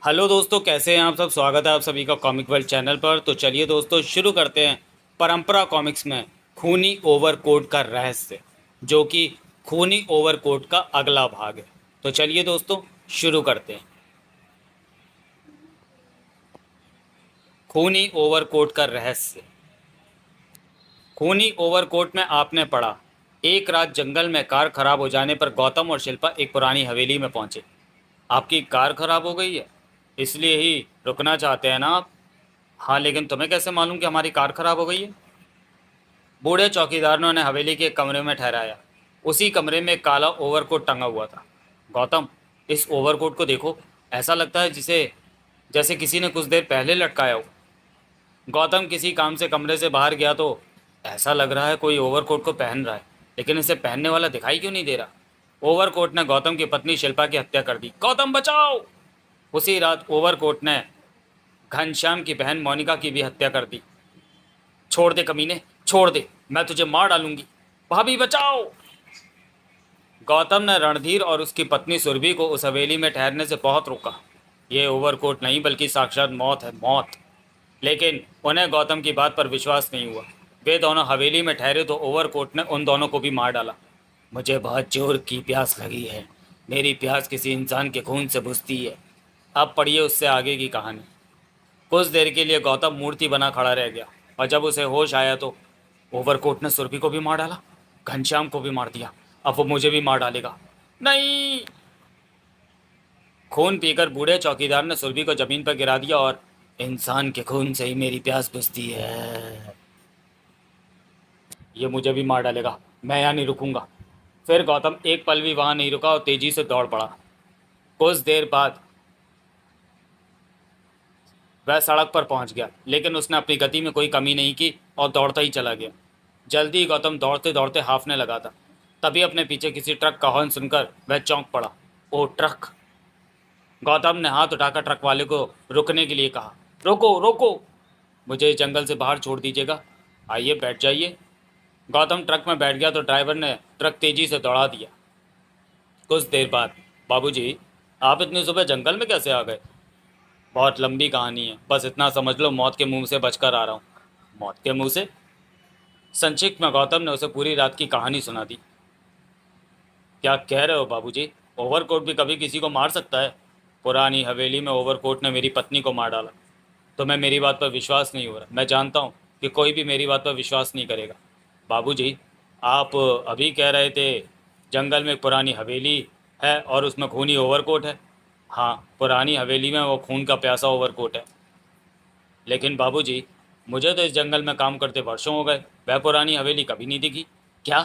Hello दोस्तों, कैसे हैं आप सब। स्वागत है आप सभी का कॉमिक वर्ल्ड चैनल पर। तो चलिए दोस्तों, शुरू करते हैं परंपरा कॉमिक्स में खूनी ओवरकोट का रहस्य, जो कि खूनी ओवरकोट का अगला भाग है। तो चलिए दोस्तों, शुरू करते हैं। खूनी ओवरकोट का रहस्य। खूनी ओवरकोट में आपने पढ़ा, एक रात जंगल में कार खराब हो जाने पर गौतम और शिल्पा एक पुरानी हवेली में पहुंचे। आपकी कार खराब हो गई है, इसलिए ही रुकना चाहते हैं ना आप। हाँ, लेकिन तुम्हें कैसे मालूम कि हमारी कार खराब हो गई है। बूढ़े चौकीदार ने उन्हें हवेली के कमरे में ठहराया। उसी कमरे में एक काला ओवरकोट टंगा हुआ था। गौतम, इस ओवरकोट को देखो, ऐसा लगता है जिसे जैसे किसी ने कुछ देर पहले लटकाया हो। गौतम किसी काम से कमरे से बाहर गया तो ऐसा लग रहा है कोई ओवरकोट को पहन रहा है, लेकिन इसे पहनने वाला दिखाई क्यों नहीं दे रहा। ओवरकोट ने गौतम की पत्नी शिल्पा की हत्या कर दी। गौतम बचाओ! उसी रात ओवरकोट ने घनश्याम की बहन मोनिका की भी हत्या कर दी। छोड़ दे कमीने, छोड़ दे, मैं तुझे मार डालूंगी। भाभी बचाओ! गौतम ने रणधीर और उसकी पत्नी सुरभि को उस हवेली में ठहरने से बहुत रोका। ये ओवरकोट नहीं बल्कि साक्षात मौत है, मौत। लेकिन उन्हें गौतम की बात पर विश्वास नहीं हुआ। वे दोनों हवेली में ठहरे तो ओवरकोट ने उन दोनों को भी मार डाला। मुझे बहुत जोर की प्यास लगी है। मेरी प्यास किसी इंसान के खून से बुझती है। अब पढ़िए उससे आगे की कहानी। कुछ देर के लिए गौतम मूर्ति बना खड़ा रह गया, और जब उसे होश आया तो ओवरकोट ने सुरभि को भी मार डाला, घनश्याम को भी मार दिया। अब वो मुझे भी मार डालेगा। नहीं! खून पीकर बूढ़े चौकीदार ने सुरभि को जमीन पर गिरा दिया और इंसान के खून से ही मेरी प्यास बुझती है, ये मुझे भी मार डालेगा, मैं यहाँ नहीं रुकूंगा। फिर गौतम एक पल भी वहां नहीं रुका और तेजी से दौड़ पड़ा। कुछ देर बाद वह सड़क पर पहुंच गया, लेकिन उसने अपनी गति में कोई कमी नहीं की और दौड़ता ही चला गया। जल्दी ही गौतम दौड़ते दौड़ते हाफने लगा था। तभी अपने पीछे किसी ट्रक का हॉर्न सुनकर वह चौंक पड़ा। ओ ट्रक! गौतम ने हाथ उठाकर ट्रक वाले को रुकने के लिए कहा। रोको रोको, मुझे इस जंगल से बाहर छोड़ दीजिएगा। आइए बैठ जाइए। गौतम ट्रक में बैठ गया तो ड्राइवर ने ट्रक तेजी से दौड़ा दिया। कुछ देर बाद, बाबूजी, आप इतनी सुबह जंगल में कैसे आ गए। बहुत लंबी कहानी है, बस इतना समझ लो, मौत के मुंह से बचकर आ रहा हूँ। मौत के मुंह से? संक्षिप्त में गौतम ने उसे पूरी रात की कहानी सुना दी। क्या कह रहे हो बाबूजी, ओवरकोट भी कभी किसी को मार सकता है। पुरानी हवेली में ओवरकोट ने मेरी पत्नी को मार डाला। तुम्हें मेरी बात पर विश्वास नहीं हो रहा, मैं जानता हूँ कि कोई भी मेरी बात पर विश्वास नहीं करेगा। बाबूजी, आप अभी कह रहे थे जंगल में एक पुरानी हवेली है और उसमें खूनी ओवरकोट है। हाँ, पुरानी हवेली में वो खून का प्यासा ओवरकोट है। लेकिन बाबूजी, मुझे तो इस जंगल में काम करते वर्षों हो गए, वह पुरानी हवेली कभी नहीं दिखी। क्या?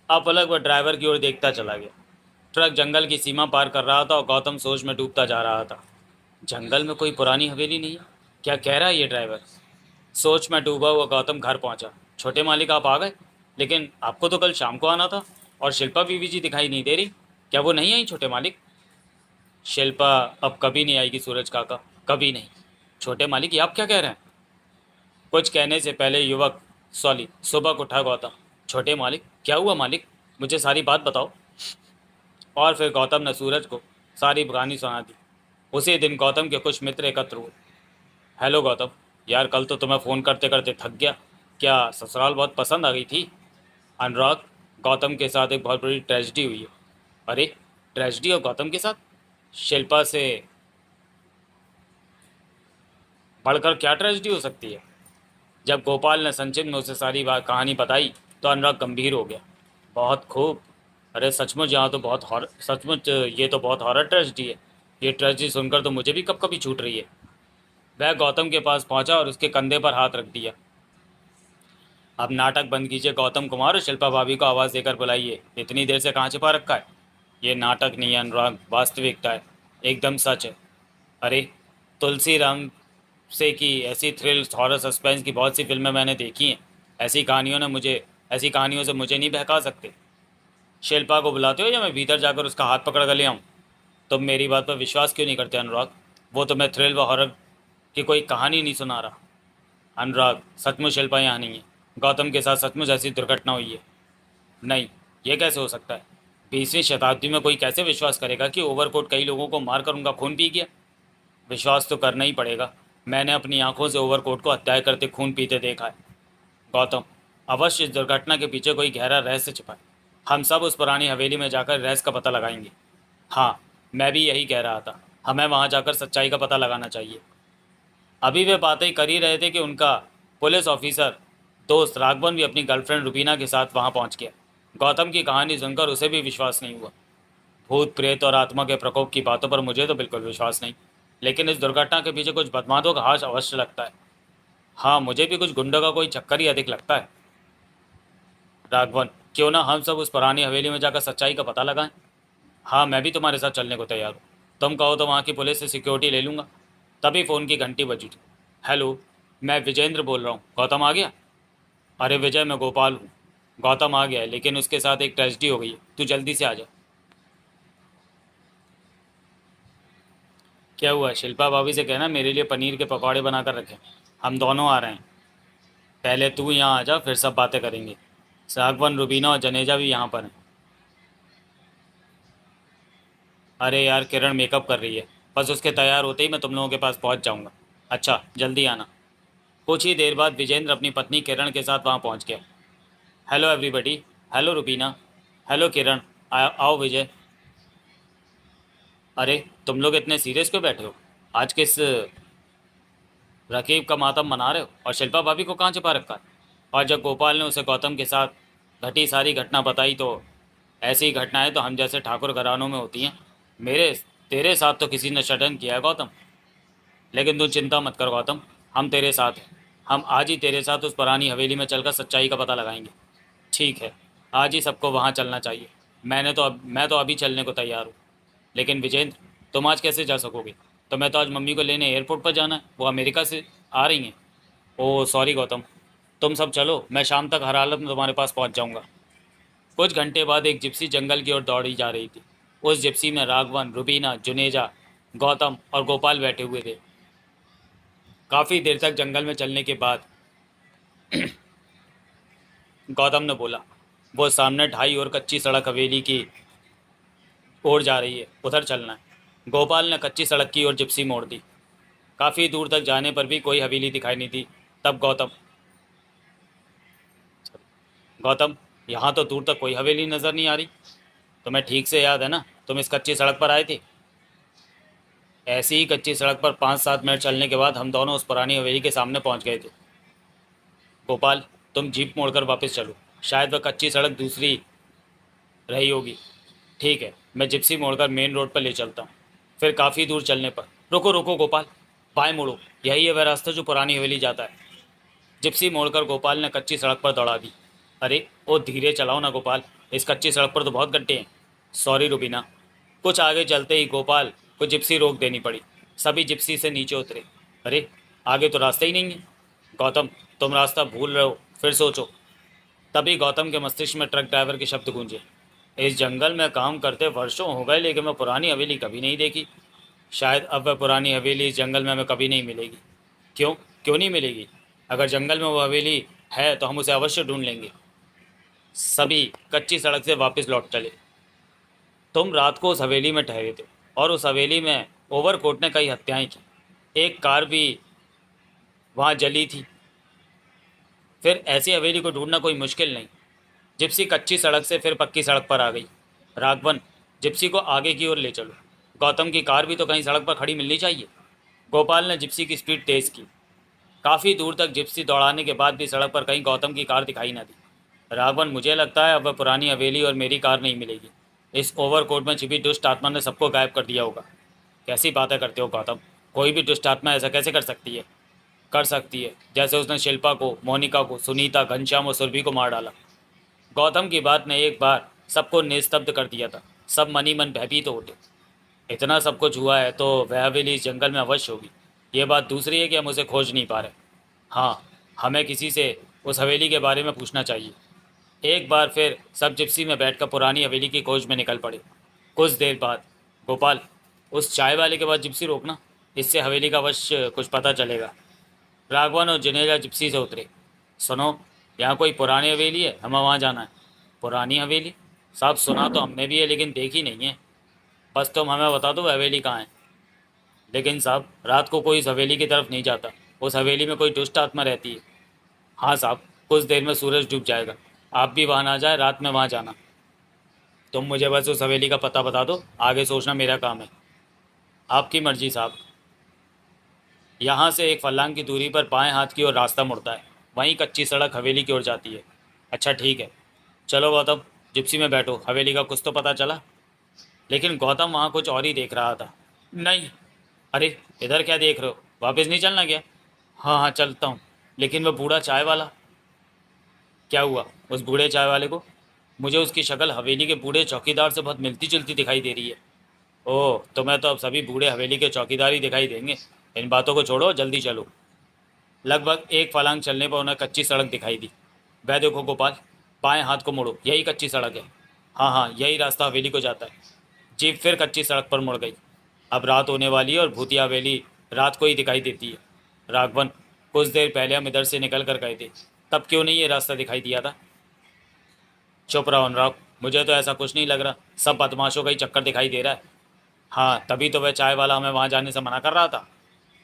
अब पलक वह ड्राइवर की ओर देखता चला गया। ट्रक जंगल की सीमा पार कर रहा था और गौतम सोच में डूबता जा रहा था। जंगल में कोई पुरानी हवेली नहीं है, क्या कह रहा है ये ड्राइवर। सोच में डूबा हुआ गौतम घर पहुंचा। छोटे मालिक, आप आ गए? लेकिन आपको तो कल शाम को आना था, और शिल्पा बीवी जी दिखाई नहीं दे रही। क्या वो नहीं आई छोटे मालिक? शिल्पा अब कभी नहीं आएगी सूरज काका, कभी नहीं। छोटे मालिक, ये आप क्या कह रहे हैं। कुछ कहने से पहले युवक सॉली सुबह उठा गौतम। छोटे मालिक, क्या हुआ मालिक, मुझे सारी बात बताओ। और फिर गौतम ने सूरज को सारी कहानी सुना दी। उसी दिन गौतम के कुछ मित्र एकत्र हुए। हेलो गौतम, यार कल तो तुम्हें फ़ोन करते करते थक गया। क्या ससुराल बहुत पसंद आ गई थी। अनुराग, गौतम के साथ एक बहुत बड़ी ट्रेजिडी हुई है। अरे, ट्रेजिडी और गौतम के साथ? शिल्पा से बढ़कर क्या ट्रेजिडी हो सकती है। जब गोपाल ने संचित में उसे सारी बात कहानी बताई तो अनुराग गंभीर हो गया। बहुत खूब। अरे सचमुच, यहाँ तो बहुत हॉरर, सचमुच ये तो बहुत हॉरर ट्रेजिडी है। ये ट्रेजिडी सुनकर तो मुझे भी कब कभी छूट रही है। वह गौतम के पास पहुंचा और उसके कंधे पर हाथ रख दिया। अब नाटक बंद कीजिए गौतम कुमार, और शिल्पा भाभी को आवाज़ देकर बुलाइए। इतनी देर से कहाँ छिपा रखा है। ये नाटक नहीं है अनुराग, वास्तविकता है, एकदम सच है। अरे, तुलसी राम से की ऐसी थ्रिल हॉरर सस्पेंस की बहुत सी फिल्में मैंने देखी हैं। ऐसी कहानियों से मुझे नहीं बहका सकते। शिल्पा को बुलाते हो या मैं भीतर जाकर उसका हाथ पकड़ कर ले आऊँ। तुम मेरी बात पर विश्वास क्यों नहीं करते अनुराग। वो तो मैं थ्रिल व हॉरर की कोई कहानी नहीं सुना रहा। अनुराग, सचमुच शिल्पा यहाँ नहीं है। गौतम के साथ सचमुच ऐसी दुर्घटना हुई है। नहीं, ये कैसे हो सकता है। 20वीं शताब्दी में कोई कैसे विश्वास करेगा कि ओवरकोट कई लोगों को मारकर उनका खून पी गया। विश्वास तो करना ही पड़ेगा। मैंने अपनी आंखों से ओवरकोट को हत्या करते खून पीते देखा है। गौतम, अवश्य इस दुर्घटना के पीछे कोई गहरा रहस्य छिपा है। हम सब उस पुरानी हवेली में जाकर रहस्य का पता लगाएंगे। हाँ, मैं भी यही कह रहा था। हमें वहां जाकर सच्चाई का पता लगाना चाहिए। अभी वे बातें कर ही रहे थे कि उनका पुलिस ऑफिसर दोस्त राघवन भी अपनी गर्लफ्रेंड रुबीना के साथ वहां पहुंच गया। गौतम की कहानी सुनकर उसे भी विश्वास नहीं हुआ। भूत प्रेत और आत्मा के प्रकोप की बातों पर मुझे तो बिल्कुल विश्वास नहीं, लेकिन इस दुर्घटना के पीछे कुछ बदमाशों का हाथ अवश्य लगता है। हाँ, मुझे भी कुछ गुंडों का कोई चक्कर ही अधिक लगता है। राघवन, क्यों ना हम सब उस पुरानी हवेली में जाकर सच्चाई का पता लगाएं। हाँ, मैं भी तुम्हारे साथ चलने को तैयार हूँ। तुम कहो तो वहाँ की पुलिस से सिक्योरिटी ले लूँगा। तभी फ़ोन की घंटी बजी थी। हेलो, मैं विजेंद्र बोल रहा हूँ। गौतम आ गया? अरे विजय, मैं गोपाल हूँ। गौतम आ गया है, लेकिन उसके साथ एक ट्रेजेडी हो गई है। तू जल्दी से आ जा। क्या हुआ? शिल्पा भाभी से कहना मेरे लिए पनीर के पकौड़े बना कर रखें। हम दोनों आ रहे हैं। पहले तू यहाँ आ जा, फिर सब बातें करेंगे। सागवन, रुबीना और जनेजा भी यहाँ पर हैं। अरे यार, किरण मेकअप कर रही है। बस उसके तैयार होते ही मैं तुम लोगों के पास पहुँच जाऊँगा। अच्छा, जल्दी आना। कुछ ही देर बाद विजेंद्र अपनी पत्नी किरण के साथ वहाँ पहुँच गया। Hello everybody. Hello Rubina. Hello Kiran. आओ विजय। अरे, तुम लोग इतने सीरियस क्यों बैठे हो? आज किस रकीब का मातम मना रहे हो? और शिल्पा भाभी को कहाँ छिपा रखा है? और जब गोपाल ने उसे गौतम के साथ घटी सारी घटना बताई तो ऐसी घटनाएं तो हम जैसे ठाकुर घरानों में होती हैं। मेरे तेरे साथ तो किसी ने षड्यंत्र किया है गौतम। लेकिन तू चिंता मत कर गौतम, हम तेरे साथ हैं। हम आज ही तेरे साथ उस पुरानी हवेली में चलकर सच्चाई का पता लगाएंगे। ठीक है, आज ही सबको वहाँ चलना चाहिए। मैं तो अभी चलने को तैयार हूँ। लेकिन विजेंद्र, तुम आज कैसे जा सकोगे? तुम्हें तो आज मम्मी को लेने एयरपोर्ट पर जाना है। वो अमेरिका से आ रही हैं। ओह सॉरी गौतम, तुम सब चलो, मैं शाम तक हर हालत में तुम्हारे पास पहुंच जाऊंगा। कुछ घंटे बाद एक जिप्सी जंगल की ओर दौड़ी जा रही थी। उस जिप्सी में राघवन, रुबीना, जुनेजा, गौतम और गोपाल बैठे हुए थे। काफ़ी देर तक जंगल में चलने के बाद गौतम ने बोला, वो सामने ढाई और कच्ची सड़क हवेली की ओर जा रही है, उधर चलना है। गोपाल ने कच्ची सड़क की ओर जिप्सी मोड़ दी। काफ़ी दूर तक जाने पर भी कोई हवेली दिखाई नहीं दी। तब गौतम, यहाँ तो दूर तक कोई हवेली नज़र नहीं आ रही। तुम्हें ठीक से याद है ना, तुम इस कच्ची सड़क पर आए थे। ऐसी ही कच्ची सड़क पर 5-7 मिनट चलने के बाद हम दोनों उस पुरानी हवेली के सामने पहुंच गए थे। गोपाल, तुम जीप मोड़कर वापस चलो। शायद वह कच्ची सड़क दूसरी रही होगी। ठीक है, मैं जिप्सी मोड़कर मेन रोड पर ले चलता हूँ। फिर काफ़ी दूर चलने पर, रुको रुको गोपाल, बाएं मुड़ो। यही है वह रास्ता जो पुरानी हवेली जाता है। जिप्सी मोड़कर गोपाल ने कच्ची सड़क पर दौड़ा दी। अरे ओ, धीरे चलाओ ना गोपाल, इस कच्ची सड़क पर तो बहुत गड्ढे हैं। सॉरी रुबीना। कुछ आगे चलते ही गोपाल को जिप्सी रोक देनी पड़ी। सभी जिप्सी से नीचे उतरे। अरे, आगे तो रास्ता ही नहीं है। गौतम, तुम रास्ता भूल रहे हो, फिर सोचो। तभी गौतम के मस्तिष्क में ट्रक ड्राइवर के शब्द गूंजे। इस जंगल में काम करते वर्षों हो गए, लेकिन मैं पुरानी हवेली कभी नहीं देखी। शायद अब वह पुरानी हवेली इस जंगल में हमें कभी नहीं मिलेगी। क्यों? क्यों नहीं मिलेगी? अगर जंगल में वो हवेली है तो हम उसे अवश्य ढूंढ लेंगे। सभी कच्ची सड़क से वापस लौट चले। तुम रात को उस हवेली में ठहरे थे और उस हवेली में ओवरकोट ने कई हत्याएं की। एक कार भी वहाँ जली थी। फिर ऐसी हवेली को ढूंढना कोई मुश्किल नहीं। जिप्सी कच्ची सड़क से फिर पक्की सड़क पर आ गई। राघवन, जिप्सी को आगे की ओर ले चलो। गौतम की कार भी तो कहीं सड़क पर खड़ी मिलनी चाहिए। गोपाल ने जिप्सी की स्पीड तेज़ की। काफ़ी दूर तक जिप्सी दौड़ाने के बाद भी सड़क पर कहीं गौतम की कार दिखाई न दी। राघवन, मुझे लगता है अब वह पुरानी हवेली और मेरी कार नहीं मिलेगी। इस ओवरकोट में छिपी दुष्ट आत्मा ने सबको गायब कर दिया होगा। कैसी बातें करते हो गौतम? कोई भी दुष्ट आत्मा ऐसा कैसे कर सकती है? कर सकती है, जैसे उसने शिल्पा को, मोनिका को, सुनीता, घनश्याम और सुरभि को मार डाला। गौतम की बात ने एक बार सबको निस्तब्ध कर दिया था। सब मनी मन भयभीत हो उठे। इतना सब कुछ हुआ है तो वह हवेली इस जंगल में अवश्य होगी। ये बात दूसरी है कि हम उसे खोज नहीं पा रहे। हाँ, हमें किसी से उस हवेली के बारे में पूछना चाहिए। एक बार फिर सब जिप्सी में बैठकर पुरानी हवेली की खोज में निकल पड़े। कुछ देर बाद, गोपाल, उस चाय वाले के बाद जिप्सी रोकना, इससे हवेली का अवश्य कुछ पता चलेगा। राघवन और जनेजा जिप्सी से उतरे। सुनो, यहाँ कोई पुरानी हवेली है, हमें वहाँ जाना है। पुरानी हवेली? साहब, सुना तो हमने भी है लेकिन देखी नहीं है। बस तुम हमें बता दो हवेली कहाँ है। लेकिन साहब रात को कोई इस हवेली की तरफ नहीं जाता। उस हवेली में कोई दुष्ट आत्मा रहती है। हाँ साहब, कुछ देर में सूरज डूब जाएगा। आप भी वहाँ ना जाए, रात में वहाँ जाना। तुम मुझे बस उस हवेली का पता बता दो, आगे सोचना मेरा काम है। आपकी मर्जी साहब। यहाँ से एक फरलांग की दूरी पर बाएं हाथ की ओर रास्ता मुड़ता है। वहीं कच्ची सड़क हवेली की ओर जाती है। अच्छा ठीक है, चलो गौतम, जिप्सी में बैठो। हवेली का कुछ तो पता चला। लेकिन गौतम वहाँ कुछ और ही देख रहा था। नहीं। अरे, इधर क्या देख रहे हो? वापस नहीं चलना क्या? हाँ हाँ, चलता हूँ। लेकिन वह बूढ़ा चाय वाला? क्या हुआ उस बूढ़े चाय वाले को? मुझे उसकी शक्ल हवेली के बूढ़े चौकीदार से बहुत मिलती जुलती दिखाई दे रही है। ओह, तुम्हें तो अब सभी बूढ़े हवेली के चौकीदार ही दिखाई देंगे। इन बातों को छोड़ो, जल्दी चलो। लगभग एक फलांग चलने पर उन्हें कच्ची सड़क दिखाई दी। वह देखो गोपाल, बाएं हाथ को मोड़ो, यही कच्ची सड़क है। हाँ हाँ, यही रास्ता हवेली को जाता है। जीप फिर कच्ची सड़क पर मुड़ गई। अब रात होने वाली है और भूतिया हवेली रात को ही दिखाई देती है। राघवन, कुछ देर पहले हम इधर से निकल कर गए थे, तब क्यों नहीं ये रास्ता दिखाई दिया था? चुप रहो अनुराग, मुझे तो ऐसा कुछ नहीं लग रहा। सब बदमाशों का ही चक्कर दिखाई दे रहा है। हाँ, तभी तो वह चाय वाला हमें वहाँ जाने से मना कर रहा था।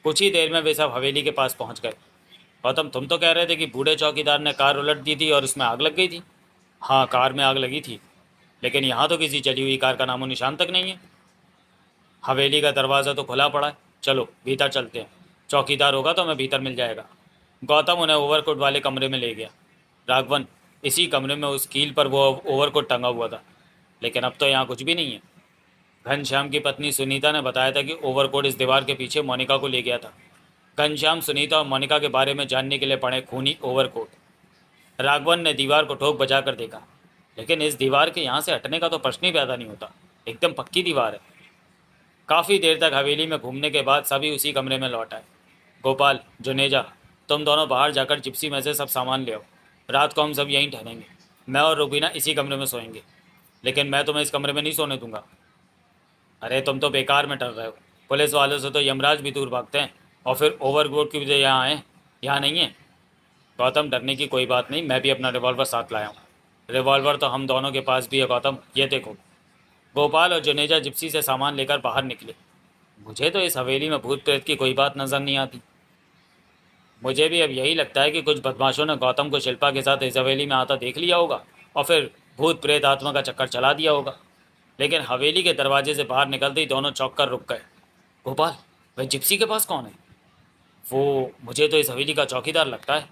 कुछ ही देर में वे सब हवेली के पास पहुँच गए। गौतम, तुम तो कह रहे थे कि बूढ़े चौकीदार ने कार उलट दी थी और उसमें आग लग गई थी। हाँ, कार में आग लगी थी, लेकिन यहाँ तो किसी जली हुई कार का नामो निशान तक नहीं है। हवेली का दरवाज़ा तो खुला पड़ा है। चलो भीतर चलते हैं, चौकीदार होगा तो हमें भीतर मिल जाएगा। गौतम उन्हें ओवरकोट वाले कमरे में ले गया। राघवन, इसी कमरे में उस कील पर वो ओवरकोट टंगा हुआ था। लेकिन अब तो यहाँ कुछ भी नहीं है। घनश्याम की पत्नी सुनीता ने बताया था कि ओवरकोट इस दीवार के पीछे मोनिका को ले गया था। घनश्याम सुनीता और मोनिका के बारे में जानने के लिए पढ़े खूनी ओवरकोट। राघवन ने दीवार को ठोक बजा कर देखा, लेकिन इस दीवार के यहाँ से हटने का तो प्रश्न ही पैदा नहीं होता। एकदम पक्की दीवार है। काफ़ी देर तक हवेली में घूमने के बाद सभी उसी कमरे में लौट आए। गोपाल, जुनेजा, तुम दोनों बाहर जाकर जिप्सी में से सब सामान ले आओ। रात को हम सब यहीं ठहरेंगे। मैं और रुबीना इसी कमरे में सोएंगे। लेकिन मैं तुम्हें इस कमरे में नहीं सोने दूंगा। अरे, तुम तो बेकार में डर रहे हो। पुलिस वालों से तो यमराज भी दूर भागते हैं, और फिर ओवरकोट की वजह यहाँ आए, यहाँ नहीं है। गौतम, डरने की कोई बात नहीं, मैं भी अपना रिवॉल्वर साथ लाया हूँ। रिवॉल्वर तो हम दोनों के पास भी है गौतम, ये देखो। गोपाल और जुनेजा जिप्सी से सामान लेकर बाहर निकले। मुझे तो इस हवेली में भूत प्रेत की कोई बात नजर नहीं आती। मुझे भी अब यही लगता है कि कुछ बदमाशों ने गौतम को शिल्पा के साथ इस हवेली में आता देख लिया होगा और फिर भूत प्रेत आत्मा का चक्कर चला दिया होगा। लेकिन हवेली के दरवाजे से बाहर निकलते ही दोनों चौंक कर रुक गए। गोपाल, वह जिप्सी के पास कौन है? वो मुझे तो इस हवेली का चौकीदार लगता है।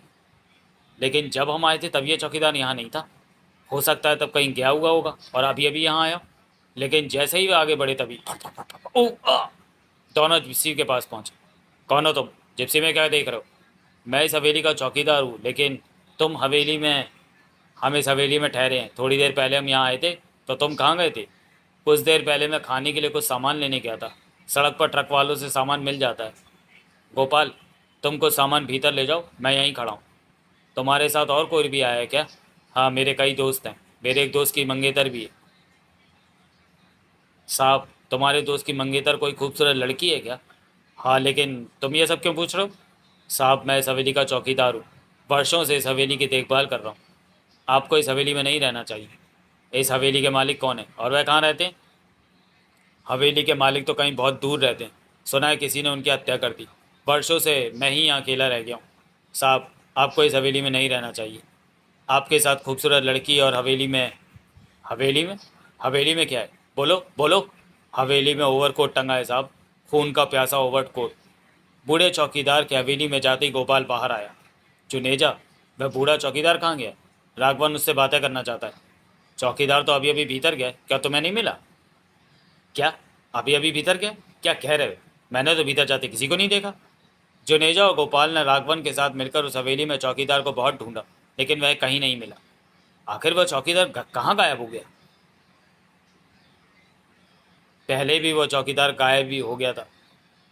लेकिन जब हम आए थे तब ये चौकीदार यहाँ नहीं था। हो सकता है तब कहीं गया हुआ होगा और अभी अभी यहाँ आया। लेकिन जैसे ही वे आगे बढ़े तभी ओ आ! दोनों जिप्सी के पास पहुंचे। कौन हो तुम? जिप्सी में क्या देख रहे हो? मैं इस हवेली का चौकीदार हूँ, लेकिन तुम हवेली में हम इस हवेली में ठहरे हैं। थोड़ी देर पहले हम यहाँ आए थे, तो तुम कहाँ गए थे? कुछ देर पहले मैं खाने के लिए कुछ सामान लेने गया था। सड़क पर ट्रक वालों से सामान मिल जाता है। गोपाल, तुम कुछ सामान भीतर ले जाओ, मैं यहीं खड़ा हूँ। तुम्हारे साथ और कोई भी आया है क्या? हाँ, मेरे कई दोस्त हैं। मेरे एक दोस्त की मंगेतर भी है। साहब, तुम्हारे दोस्त की मंगेतर कोई खूबसूरत लड़की है क्या? हाँ, लेकिन तुम ये सब क्यों पूछ रहे हो? साहब, मैं इस हवेली का चौकीदार हूँ। वर्षों से इस हवेली की देखभाल कर रहा हूँ। आपको इस हवेली में नहीं रहना चाहिए। इस हवेली के मालिक कौन है और वह कहाँ रहते हैं? हवेली के मालिक तो कहीं बहुत दूर रहते हैं। सुना है किसी ने उनकी हत्या कर दी। वर्षों से मैं ही यहाँ अकेला रह गया हूँ। साहब, आपको इस हवेली में नहीं रहना चाहिए। आपके साथ खूबसूरत लड़की और हवेली में। हवेली में? हवेली में क्या है? बोलो बोलो। हवेली में ओवरकोट टंगा है साहब, खून का प्यासा ओवरकोट। बूढ़े चौकीदार की हवेली में जाते ही गोपाल बाहर आया। जुनेजा, वह बूढ़ा चौकीदार कहाँ गया? राघवन उससे बातें करना चाहता है। चौकीदार तो अभी अभी भीतर गया, क्या तुम्हें नहीं मिला? क्या? अभी अभी भीतर गया? क्या कह रहे हो? मैंने तो भीतर जाते किसी को नहीं देखा। जुनेजा और गोपाल ने राघवन के साथ मिलकर उस हवेली में चौकीदार को बहुत ढूंढा, लेकिन वह कहीं नहीं मिला। आखिर वह चौकीदार कहाँ गायब हो गया? पहले भी वो चौकीदार गायब भी हो गया था।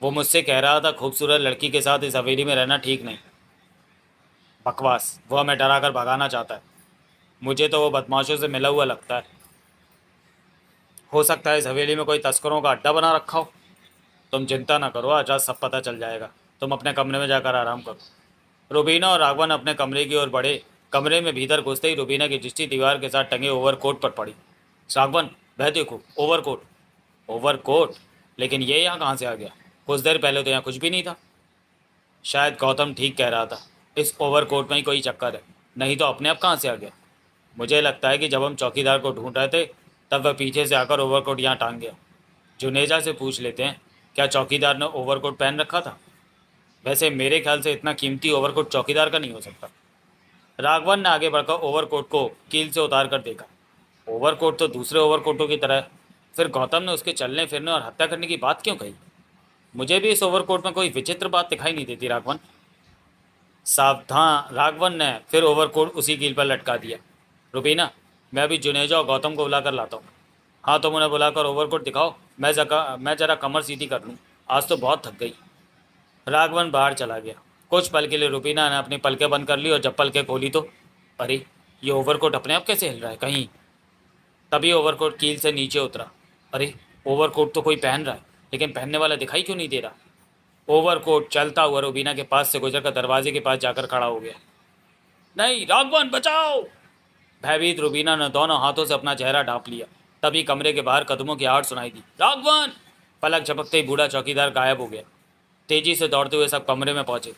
वो मुझसे कह रहा था खूबसूरत लड़की के साथ इस हवेली में रहना ठीक नहीं। बकवास, वो हमें डरा कर भगाना चाहता है। मुझे तो वो बदमाशों से मिला हुआ लगता है। हो सकता है इस हवेली में कोई तस्करों का अड्डा बना रखा हो। तुम चिंता ना करो, आज रात सब पता चल जाएगा। तुम अपने कमरे में जाकर आराम करो। रुबीना और राघवन अपने कमरे की ओर बढ़े। कमरे में भीतर घुसते ही रुबीना की दृष्टि दीवार के साथ टंगे ओवरकोट पर पड़ी। राघवन, वह देखो, ओवरकोट। ओवरकोट? लेकिन ये यहाँ कहाँ से आ गया? कुछ देर पहले तो यहाँ कुछ भी नहीं था। शायद गौतम ठीक कह रहा था, इस ओवरकोट में ही कोई चक्कर है, नहीं तो अपने आप कहाँ से आ गया। मुझे लगता है कि जब हम चौकीदार को ढूंढ रहे थे तब वह पीछे से आकर ओवरकोट यहाँ टांग गया। जुनेजा से पूछ लेते हैं, क्या चौकीदार ने ओवरकोट पहन रखा था। वैसे मेरे ख्याल से इतना कीमती ओवरकोट चौकीदार का नहीं हो सकता। राघवन ने आगे बढ़कर ओवरकोट को कील से उतार कर देखा। ओवरकोट तो दूसरे ओवरकोटों की तरह है। फिर गौतम ने उसके चलने फिरने और हत्या करने की बात क्यों कही। मुझे भी इस ओवरकोट में कोई विचित्र बात दिखाई नहीं देती। राघवन सावधान। राघवन ने फिर ओवरकोट उसी कील पर लटका दिया। रुबीना, मैं अभी जुनेजा और गौतम को बुलाकर लाता हूँ। हाँ, तुम उन्हें बुलाकर ओवरकोट दिखाओ, मैं जरा कमर सीधी कर लूँ, आज तो बहुत थक गई। राघवन बाहर चला गया। कुछ पल के लिए रुबीना ने अपनी पलकें बंद कर ली और जब पलकें खोली तो अरे, ये ओवरकोट अपने आप कैसे हिल रहा है कहीं। तभी ओवरकोट कील से नीचे उतरा। अरे, ओवरकोट तो कोई पहन रहा है, लेकिन पहनने वाला दिखाई क्यों नहीं दे रहा। ओवरकोट चलता हुआ रुबीना के पास से गुजरकर दरवाजे के पास जाकर खड़ा हो गया। नहीं, राघवन बचाओ। भयभीत रुबीना ने दोनों हाथों से अपना चेहरा ढांप लिया। तभी कमरे के बाहर कदमों की आहट सुनाई दी। राघवन। पलक झपकते ही बूढ़ा चौकीदार गायब हो गया। तेजी से दौड़ते हुए सब कमरे में पहुंचे।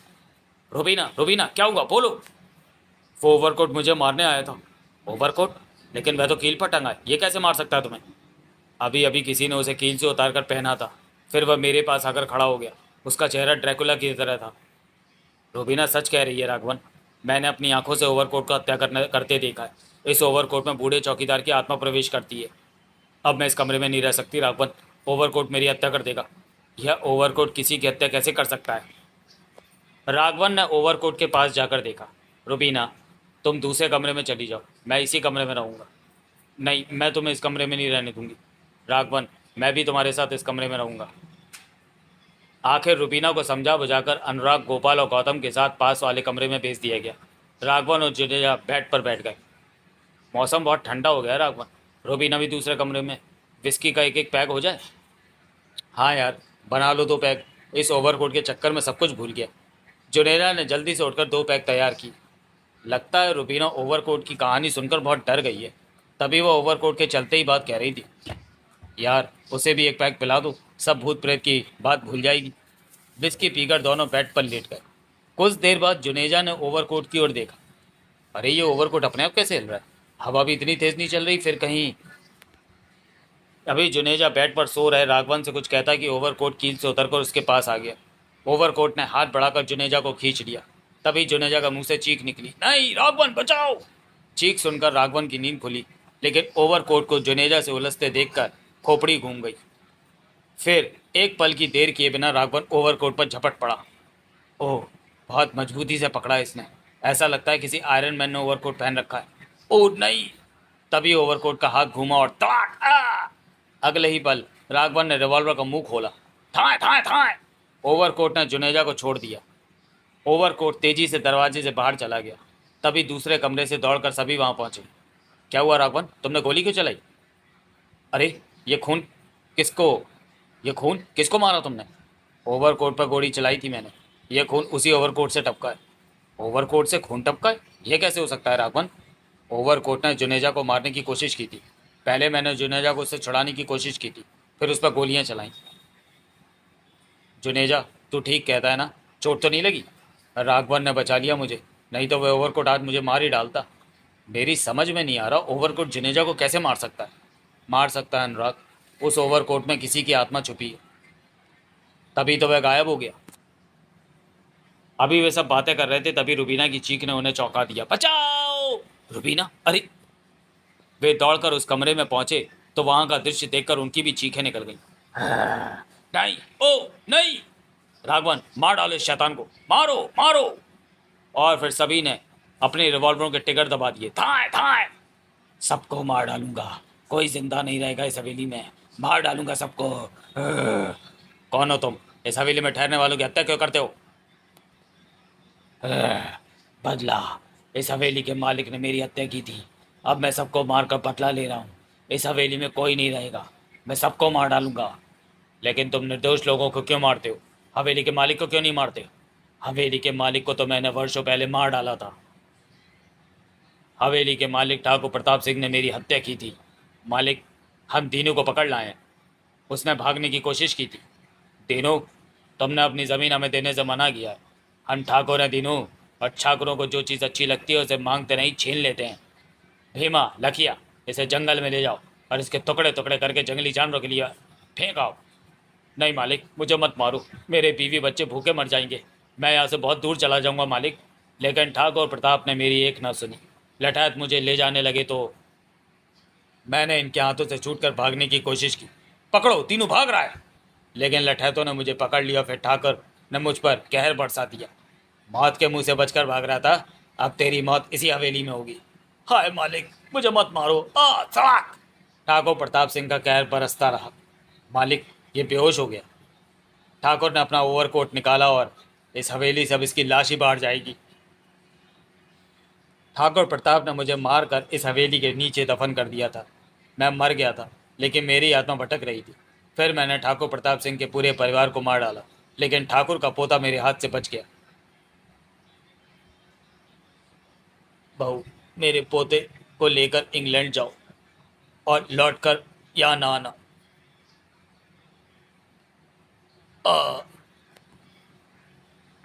रुबीना, रुबीना, क्या हुआ, बोलो। वो ओवरकोट मुझे मारने आया था। ओवरकोट? लेकिन वह तो कील पर टंगा है, ये कैसे मार सकता है तुम्हें। अभी अभी किसी ने उसे कील से उतार कर पहना था, फिर वह मेरे पास आकर खड़ा हो गया। उसका चेहरा ड्रैकुला की तरह था। रूबीना सच कह रही है राघवन, मैंने अपनी आंखों से ओवरकोट को हत्या करते देखा है। इस ओवरकोट में बूढ़े चौकीदार की आत्मा प्रवेश करती है। अब मैं इस कमरे में नहीं रह सकती राघवन, ओवरकोट मेरी हत्या कर देगा। यह ओवरकोट किसी की हत्या कैसे कर सकता है। राघवन ने ओवरकोट के पास जाकर देखा। रूबीना, तुम दूसरे कमरे में चली जाओ, मैं इसी कमरे में रहूँगा। नहीं, मैं तुम्हें इस कमरे में नहीं रहने दूंगी। राघवन, मैं भी तुम्हारे साथ इस कमरे में रहूँगा। आखिर रुबीना को समझा बुझाकर अनुराग, गोपाल और गौतम के साथ पास वाले कमरे में भेज दिया गया। राघवन और जुडेजा बेड पर बैठ गए। मौसम बहुत ठंडा हो गया है राघवन, रुबीना भी दूसरे कमरे में। विस्की का एक एक पैक हो जाए। हाँ यार, बना लो 2 पैक। इस ओवरकोट के चक्कर में सब कुछ भूल गया। जुनेजा ने जल्दी से उठकर 2 पैक तैयार की। लगता है रुबीना ओवरकोट की कहानी सुनकर बहुत डर गई है, तभी वह ओवरकोट के चलते ही बात कह रही थी। यार, उसे भी एक पैक पिला दो, सब भूत प्रेत की बात भूल जाएगी। विस्की पीकर दोनों बेड पर लेट गए। कुछ देर बाद जुनेजा ने ओवरकोट की ओर देखा। अरे, ये ओवरकोट अपने आप कैसे हिल रहा है, हवा भी इतनी तेज नहीं चल रही फिर कहीं। अभी जुनेजा बेड पर सो रहे राघवन से कुछ कहता कि ओवरकोट कील से उतरकर उसके पास आ गया। ओवरकोट ने हाथ बढ़ाकर जुनेजा को खींच लिया। तभी जुनेजा का मुंह से चीख निकली, नहीं राघवन बचाओ। चीख सुनकर राघवन की नींद खुली, लेकिन ओवरकोट को जुनेजा से उलझते देखकर खोपड़ी घूम गई। फिर एक पल की देर किए बिना राघवन ओवरकोट पर झपट पड़ा। ओह, बहुत मजबूती से पकड़ा इसने, ऐसा लगता है किसी आयरन मैन ने ओवरकोट पहन रखा है। ओह नहीं। तभी ओवरकोट का हाथ घूमा और तड़ाक। अगले ही पल राघवन ने रिवॉल्वर का मुंह खोला। थाए थाए थाए। ओवरकोट ने जुनेजा को छोड़ दिया। ओवरकोट तेजी से दरवाजे से बाहर चला गया। तभी दूसरे कमरे से दौड़कर सभी वहां पहुंचे। क्या हुआ राघवन, तुमने गोली क्यों चलाई। अरे, ये खून किसको ये खून किसको मारा तुमने। ओवरकोट पर गोली चलाई थी मैंने, यह खून उसी ओवरकोट से टपका है। ओवरकोट से खून टपका है, यह कैसे हो सकता है राघवन। ओवरकोट ने जुनेजा को मारने की कोशिश की थी। पहले मैंने जुनेजा को उससे छुड़ाने की कोशिश की थी, फिर उस पर गोलियां चलाई। जुनेजा, तू ठीक कहता है ना, चोट तो नहीं लगी। राघवन ने बचा लिया मुझे, नहीं तो वह ओवरकोट आज मुझे मार ही डालता। मेरी समझ में नहीं आ रहा ओवरकोट जुनेजा को कैसे मार सकता है। मार सकता है अनुराग, उस ओवरकोट में किसी की आत्मा छुपी है, तभी तो वह गायब हो गया। अभी वे सब बातें कर रहे थे, तभी रुबीना की चीख ने उन्हें चौंका दिया। बचाओ। रुबीना, अरे। वे दौड़कर उस कमरे में पहुंचे तो वहां का दृश्य देखकर उनकी भी चीखें निकल गईं। नहीं, ओ नहीं। राघवन, मार डालो इस शैतान को, मारो मारो। और फिर सभी ने अपने रिवॉल्वरों के टिगर दबा दिए। थाए थाए। सबको मार डालूंगा, कोई जिंदा नहीं रहेगा इस हवेली में, मार डालूंगा सबको। कौन हो तुम, इस हवेली में ठहरने वालों की हत्या क्यों करते हो। बदला, इस हवेली के मालिक ने मेरी हत्या की थी, अब मैं सबको मारकर बदला ले रहा हूँ। इस हवेली में कोई नहीं रहेगा, मैं सबको मार डालूंगा। लेकिन तुम निर्दोष लोगों को क्यों मारते हो, हवेली के मालिक को क्यों नहीं मारते। हवेली के मालिक को तो मैंने वर्षों पहले मार डाला था। हवेली के मालिक ठाकुर प्रताप सिंह ने मेरी हत्या की थी। मालिक, हम दीनू को पकड़ लाए। उसने भागने की कोशिश की थी। दीनू, तुमने अपनी ज़मीन हमें देने से मना किया है। हम ठाकुर हैं दीनू, और ठाकुरों को जो चीज़ अच्छी लगती है उसे मांगते नहीं, छीन लेते हैं। भीमा, लखिया, इसे जंगल में ले जाओ और इसके टुकड़े टुकड़े करके जंगली जानवरों के लिए फेंक आओ। नहीं मालिक, मुझे मत मारो, मेरे बीवी बच्चे भूखे मर जाएंगे। मैं यहाँ से बहुत दूर चला जाऊँगा मालिक। लेकिन ठाकुर प्रताप ने मेरी एक ना सुनी। लठायत मुझे ले जाने लगे तो मैंने इनके हाथों से छूटकर भागने की कोशिश की। पकड़ो, तीनों भाग रहा है। लेकिन लठैतों ने मुझे पकड़ लिया। फिर ठाकुर ने मुझ पर कहर बरसा दिया। मौत के मुंह से बचकर भाग रहा था, अब तेरी मौत इसी हवेली में होगी। हाय मालिक, मुझे मत मारो, आ सड़क। ठाकुर प्रताप सिंह का कहर बरसता रहा। मालिक, ये बेहोश हो गया। ठाकुर ने अपना ओवरकोट निकाला और इस हवेली से अब इसकी लाश ही बाहर जाएगी। ठाकुर प्रताप ने मुझे मारकर इस हवेली के नीचे दफन कर दिया था। मैं मर गया था, लेकिन मेरी आत्मा भटक रही थी। फिर मैंने ठाकुर प्रताप सिंह के पूरे परिवार को मार डाला, लेकिन ठाकुर का पोता मेरे हाथ से बच गया। बहू, मेरे पोते को लेकर इंग्लैंड जाओ और लौटकर यहाँ ना आना।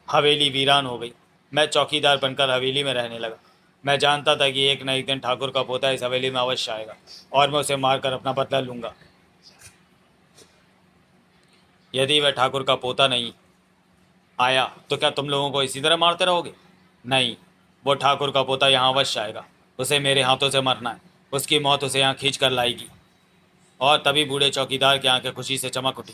हवेली वीरान हो गई। मैं चौकीदार बनकर हवेली में रहने लगा। मैं जानता था कि एक न एक दिन ठाकुर का पोता इस हवेली में अवश्य आएगा और मैं उसे मारकर अपना बदला लूँगा। यदि वह ठाकुर का पोता नहीं आया तो क्या तुम लोगों को इसी तरह मारते रहोगे? नहीं, वो ठाकुर का पोता यहाँ अवश्य आएगा। उसे मेरे हाथों से मरना है। उसकी मौत उसे यहाँ खींच कर लाएगी। और तभी बूढ़े चौकीदार की आंखें खुशी से चमक उठी।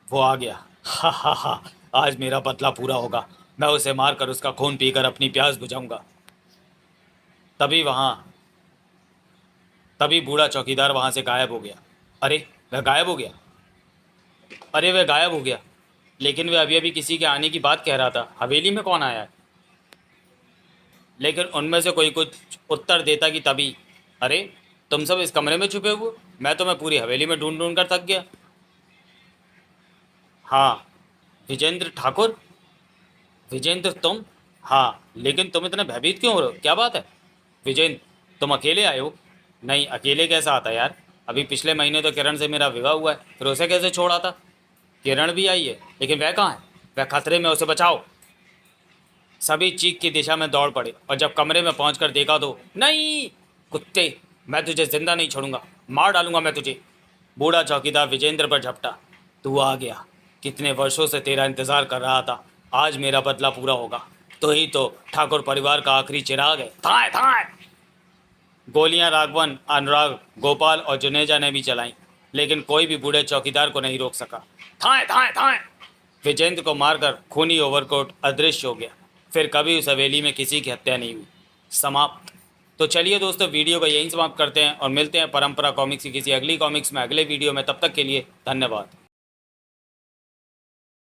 वो आ गया। हा हा हा, आज मेरा बदला पूरा होगा। मैं उसे मारकर उसका खून पीकर अपनी प्यास बुझाऊंगा। तभी वहाँ तभी बूढ़ा चौकीदार वहाँ से गायब हो गया। अरे, वह गायब हो गया। अरे, वह गायब हो गया। लेकिन वह अभी अभी किसी के आने की बात कह रहा था। हवेली में कौन आया है? लेकिन उनमें से कोई कुछ उत्तर देता कि तभी, अरे, तुम सब इस कमरे में छुपे हुए? मैं तुम्हें पूरी हवेली में ढूंढ ढूंढ कर थक गया। हाँ, विजेंद्र ठाकुर। विजेंद्र तुम? हाँ, लेकिन तुम इतने भयभीत क्यों हो रहे हो? क्या बात है? विजेंद्र, तुम अकेले आए हो? नहीं, अकेले कैसा आता यार। अभी पिछले महीने तो किरण से मेरा विवाह हुआ है, फिर उसे कैसे छोड़ आता? किरण भी आई है, लेकिन वह कहाँ है? वह खतरे में, उसे बचाओ। सभी चीख की दिशा में दौड़ पड़े और जब कमरे में पहुंचकर देखा तो नहीं। कुत्ते, मैं तुझे जिंदा नहीं छोड़ूंगा, मार डालूंगा मैं तुझे। बूढ़ा चौकीदार विजेंद्र पर झपटा। तू आ गया। कितने वर्षों से तेरा इंतजार कर रहा था। आज मेरा बदला पूरा होगा। तो ही तो ठाकुर परिवार का आखिरी चिराग है। थाए थाए। गोलियां राघवन, अनुराग, गोपाल और जुनेजा ने भी चलाईं, लेकिन कोई भी बूढ़े चौकीदार को नहीं रोक सका। थाए थाए थाए। विजेंद्र को मारकर खूनी ओवरकोट अदृश्य हो गया। फिर कभी उस हवेली में किसी की हत्या नहीं हुई। समाप्त। तो चलिए दोस्तों, वीडियो को यहीं समाप्त करते हैं और मिलते हैं परंपरा कॉमिक्स की किसी अगली कॉमिक्स में अगले वीडियो में। तब तक के लिए धन्यवाद।